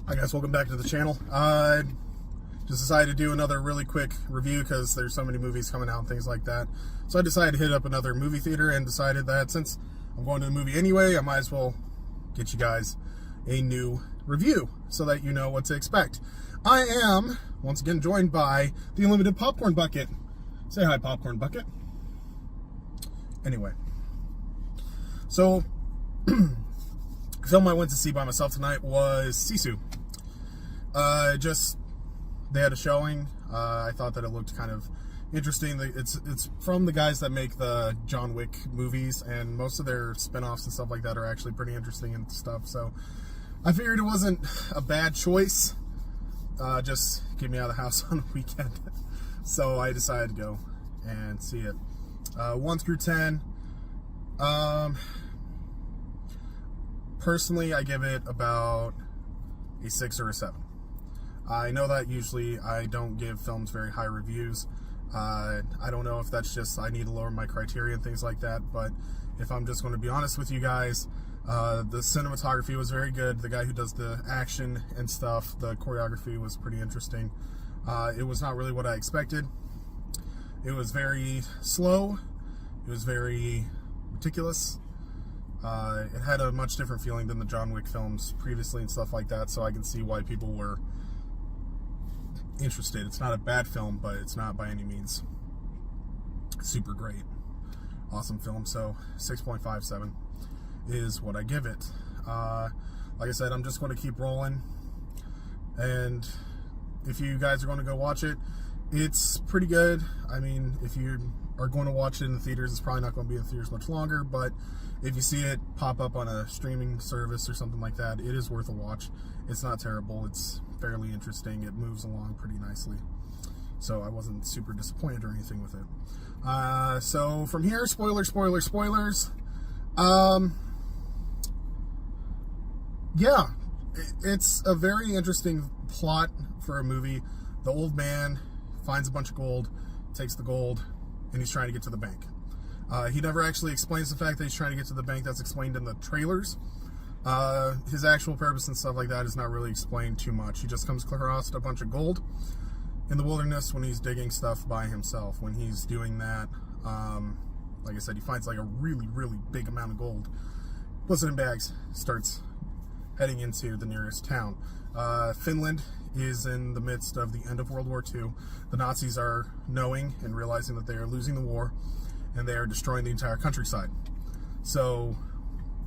Hi guys, welcome back to the channel. Just decided to do another really quick review because there's so many movies coming out and things like that. So I decided to hit up another movie theater and decided that since I'm going to the movie anyway, I might as well get you guys a new review so that you know what to expect. I am, once again, joined by the Unlimited Popcorn Bucket. Say hi, Popcorn Bucket. Anyway. So, the film I went to see by myself tonight was Sisu. They had a showing. I thought that it looked kind of interesting. It's from the guys that make the John Wick movies, and most of their spin-offs and stuff like that are actually pretty interesting and stuff. So I figured it wasn't a bad choice. Just get me out of the house on a weekend. So I decided to go and see it. 1 through 10. Personally, I give it about a 6 or a 7. I know that usually I don't give films very high reviews. I don't know if that's just I need to lower my criteria and things like that, but if I'm just going to be honest with you guys, the cinematography was very good. The guy who does the action and stuff, the choreography was pretty interesting. It was not really what I expected. It was very slow. It was very meticulous. It had a much different feeling than the John Wick films previously and stuff like that, so I can see why people were interested. It's not a bad film, but it's not by any means super great. Awesome film, so 6.57 is what I give it. Like I said, I'm just going to keep rolling, and if you guys are going to go watch it, it's pretty good. I mean, if you are going to watch it in the theaters, it's probably not going to be in the theaters much longer, but if you see it pop up on a streaming service or something like that, it is worth a watch. It's not terrible. It's fairly interesting. It moves along pretty nicely. So I wasn't super disappointed or anything with it. So from here, spoilers. Yeah, it's a very interesting plot for a movie. The old man finds a bunch of gold, takes the gold, and he's trying to get to the bank. He never actually explains the fact that he's trying to get to the bank. That's explained in the trailers. His actual purpose and stuff like that is not really explained too much. He just comes across a bunch of gold in the wilderness when he's digging stuff by himself. When he's doing that, like I said, he finds like a really, really big amount of gold, puts it in bags, starts heading into the nearest town. Finland is in the midst of the end of World War II. The Nazis are knowing and realizing that they are losing the war, and they are destroying the entire countryside. So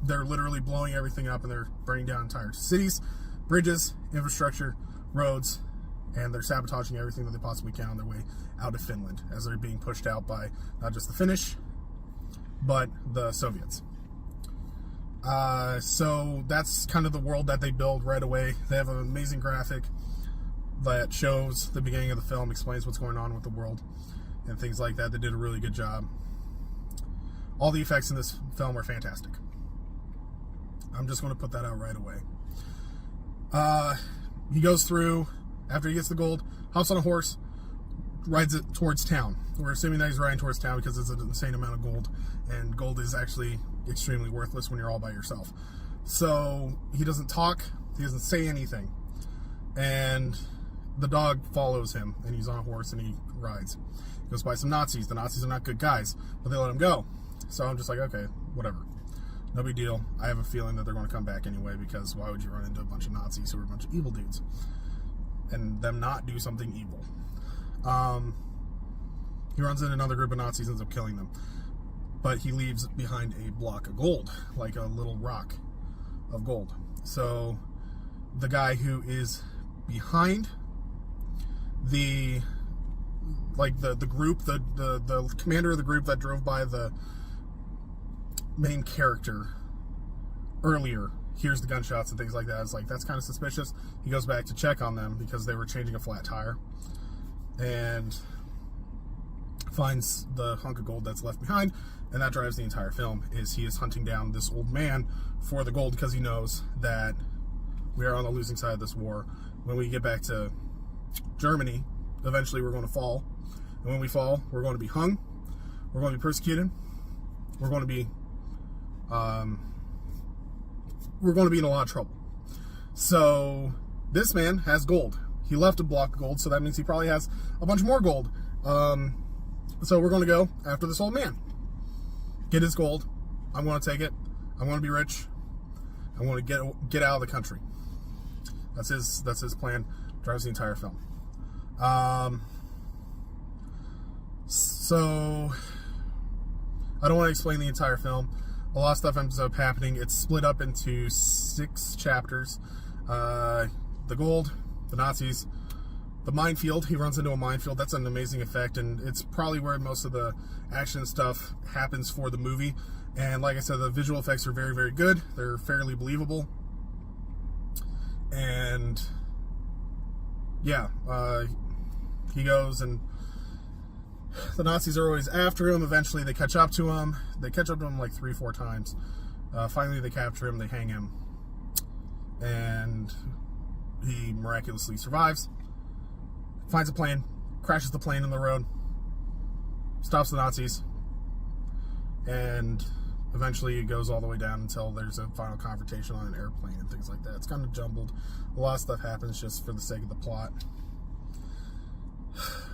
they're literally blowing everything up, and they're burning down entire cities, bridges, infrastructure, roads, and they're sabotaging everything that they possibly can on their way out of Finland as they're being pushed out by not just the Finnish, but the Soviets. So that's kind of the world that they build right away. They have an amazing graphic that shows the beginning of the film, explains what's going on with the world and things like that. They did a really good job. All the effects in this film are fantastic. I'm just going to put that out right away. He goes through, after he gets the gold, hops on a horse, rides it towards town. We're assuming that he's riding towards town because it's an insane amount of gold, and gold is actually extremely worthless when you're all by yourself. So he doesn't talk, he doesn't say anything, and the dog follows him, and he's on a horse and he rides. He goes by some Nazis. The Nazis are not good guys, but they let him go. So I'm just like, okay, whatever. No big deal. I have a feeling that they're going to come back anyway, because why would you run into a bunch of Nazis who are a bunch of evil dudes and them not do something evil? He runs into another group of Nazis, ends up killing them. But he leaves behind a block of gold, like a little rock of gold. So the guy who is behind the group, the commander of the group that drove by the main character earlier, hears the gunshots and things like that. It's like, that's kind of suspicious. He goes back to check on them because they were changing a flat tire, and finds the hunk of gold that's left behind, and that drives the entire film. Is he is hunting down this old man for the gold, because he knows that we are on the losing side of this war. When we get back to Germany, eventually we're going to fall, and when we fall, we're going to be hung, we're going to be persecuted, we're going to be in a lot of trouble. So This man has gold. He left a block of gold, so that means he probably has a bunch more gold. So we're going to go after this old man. Get his gold. I'm going to take it. I'm going to be rich. I want to get out of the country. That's his plan. Drives the entire film. So I don't want to explain the entire film. A lot of stuff ends up happening. It's split up into 6 chapters. The gold, the Nazis, the minefield. He runs into a minefield. That's an amazing effect, and it's probably where most of the action stuff happens for the movie. And like I said, the visual effects are very, very good. They're fairly believable. And yeah, he goes, and the Nazis are always after him. Eventually they catch up to him. They catch up to him like 3-4 times. Finally they capture him, they hang him, and he miraculously survives. Finds a plane, crashes the plane in the road, stops the Nazis, and eventually it goes all the way down until there's a final confrontation on an airplane and things like that. It's kind of jumbled. A lot of stuff happens just for the sake of the plot.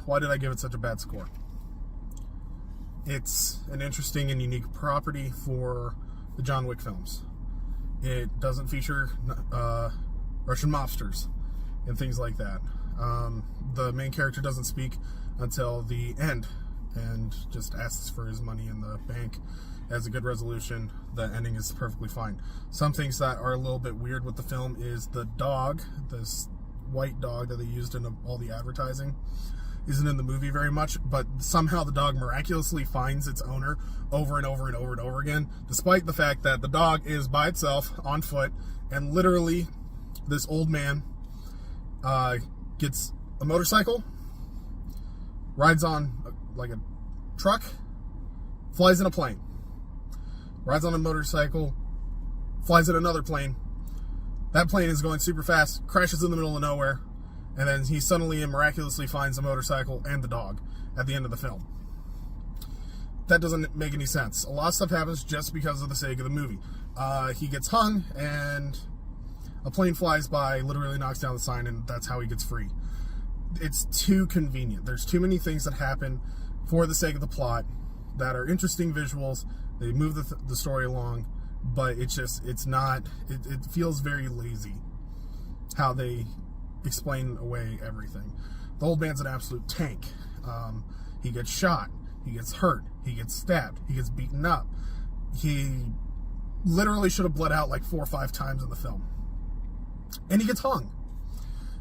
Why did I give it such a bad score? It's an interesting and unique property for the John Wick films. It doesn't feature Russian mobsters and things like that. The main character doesn't speak until the end and just asks for his money in the bank. Has a good resolution. The ending is perfectly fine. Some things that are a little bit weird with the film is the dog, this white dog that they used in all the advertising, isn't in the movie very much, but somehow the dog miraculously finds its owner over and over and over and over again, despite the fact that the dog is by itself on foot, and literally this old man gets a motorcycle, rides on like a truck, flies in a plane, rides on a motorcycle, flies in another plane. That plane is going super fast, crashes in the middle of nowhere, and then he suddenly and miraculously finds a motorcycle and the dog at the end of the film. That doesn't make any sense. A lot of stuff happens just because of the sake of the movie. He gets hung, and a plane flies by, literally knocks down the sign, and that's how he gets free. It's too convenient. There's too many things that happen for the sake of the plot that are interesting visuals. They move the story along, but it feels very lazy how they explain away everything. The old man's an absolute tank. He gets shot, he gets hurt, he gets stabbed, he gets beaten up. He literally should have bled out like 4 or 5 times in the film. And he gets hung.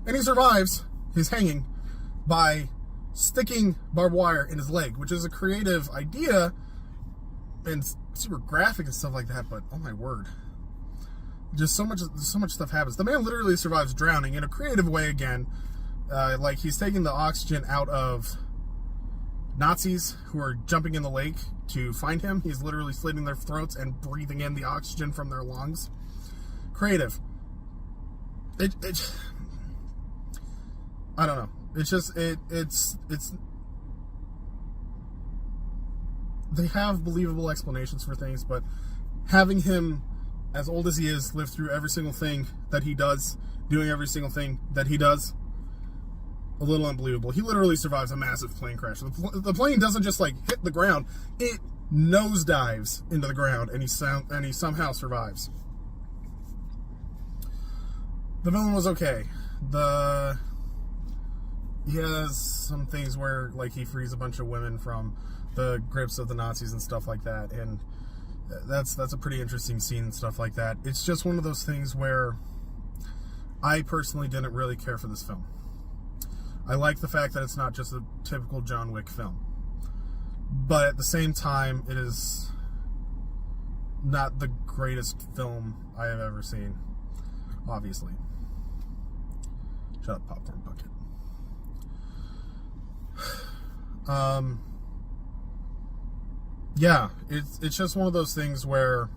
And he survives his hanging by sticking barbed wire in his leg, which is a creative idea and super graphic and stuff like that, but oh my word. Just so much stuff happens. The man literally survives drowning in a creative way again. Like he's taking the oxygen out of Nazis who are jumping in the lake to find him. He's literally slitting their throats and breathing in the oxygen from their lungs. Creative. I don't know. It's just it's they have believable explanations for things, but having him, as old as he is, live through every single thing that he does, doing every single thing that he does, a little unbelievable. He literally survives a massive plane crash. The plane doesn't just like hit the ground; it nosedives into the ground, and he somehow survives. The villain was okay. He has some things where like he frees a bunch of women from the grips of the Nazis and stuff like that, and that's a pretty interesting scene and stuff like that. It's just one of those things where I personally didn't really care for this film. I like the fact that it's not just a typical John Wick film, but at the same time, it is not the greatest film I have ever seen, obviously. Shut up, popcorn bucket. Yeah, it's just one of those things where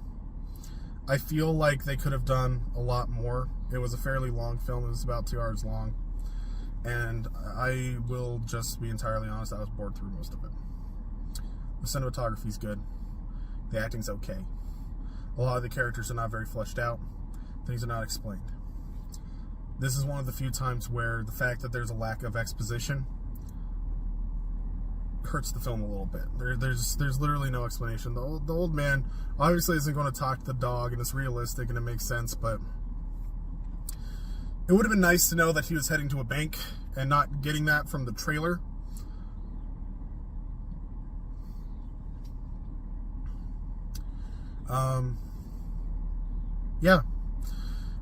I feel like they could have done a lot more. It was a fairly long film. It was about 2 hours long. And I will just be entirely honest, I was bored through most of it. The cinematography's good. The acting's okay. A lot of the characters are not very fleshed out. Things are not explained. this is one of the few times where the fact that there's a lack of exposition hurts the film a little bit. There's literally no explanation. The old man obviously isn't going to talk to the dog, and it's realistic and it makes sense, but it would have been nice to know that he was heading to a bank and not getting that from the trailer. Yeah.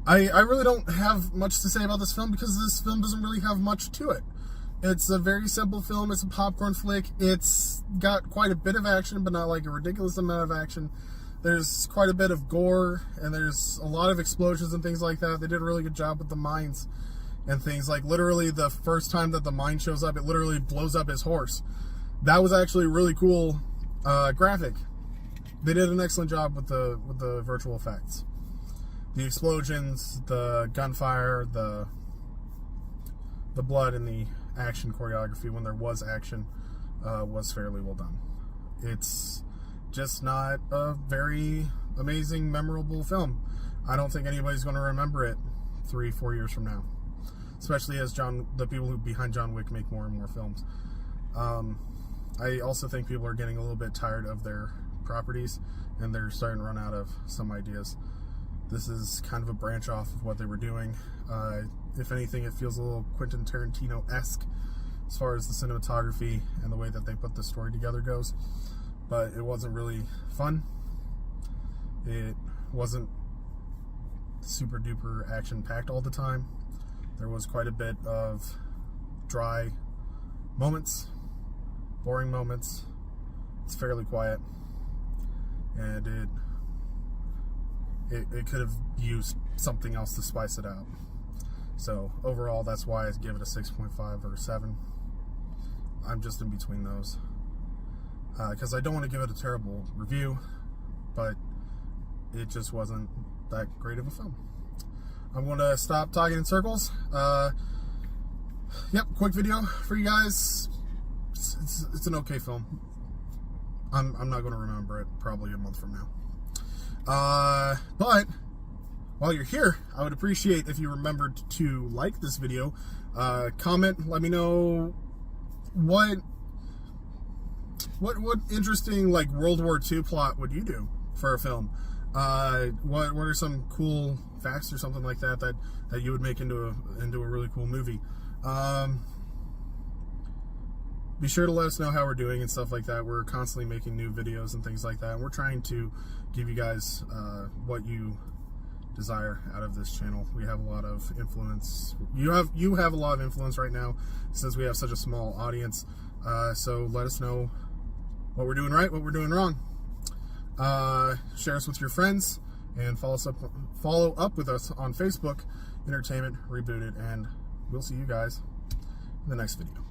I really don't have much to say about this film because this film doesn't really have much to it. It's a very simple film. It's a popcorn flick. It's got quite a bit of action, but not like a ridiculous amount of action. There's quite a bit of gore, and there's a lot of explosions and things like that. They did a really good job with the mines and things. Like, literally, the first time that the mine shows up, it literally blows up his horse. That was actually a really cool graphic. They did an excellent job with the virtual effects. The explosions, the gunfire, the blood, and the action choreography, when there was action, was fairly well done. It's just not a very amazing, memorable film. I don't think anybody's going to remember it 3-4 years from now, especially as the people who behind John Wick make more and more films. I also think people are getting a little bit tired of their properties, and they're starting to run out of some ideas. This is kind of a branch off of what they were doing. If anything, it feels a little Quentin Tarantino-esque as far as the cinematography and the way that they put the story together goes. But it wasn't really fun. It wasn't super duper action-packed all the time. There was quite a bit of dry moments, boring moments. It's fairly quiet. And it could have used something else to spice it out. So overall, that's why I give it a 6.5 or a 7. I'm just in between those. Because I don't want to give it a terrible review, but it just wasn't that great of a film. I'm going to stop talking in circles. Yep, quick video for you guys. It's an okay film. I'm not going to remember it probably a month from now. But while you're here, I would appreciate if you remembered to like this video, comment, let me know what interesting, like, World War II plot would you do for a film? What are some cool facts or something like that you would make into a really cool movie? Be sure to let us know how we're doing and stuff like that. We're constantly making new videos and things like that, and we're trying to give you guys what you desire out of this channel. We have a lot of influence. You have a lot of influence right now since we have such a small audience. So let us know what we're doing right, what we're doing wrong. Share us with your friends, and follow up with us on Facebook, Entertainment Rebooted, and we'll see you guys in the next video.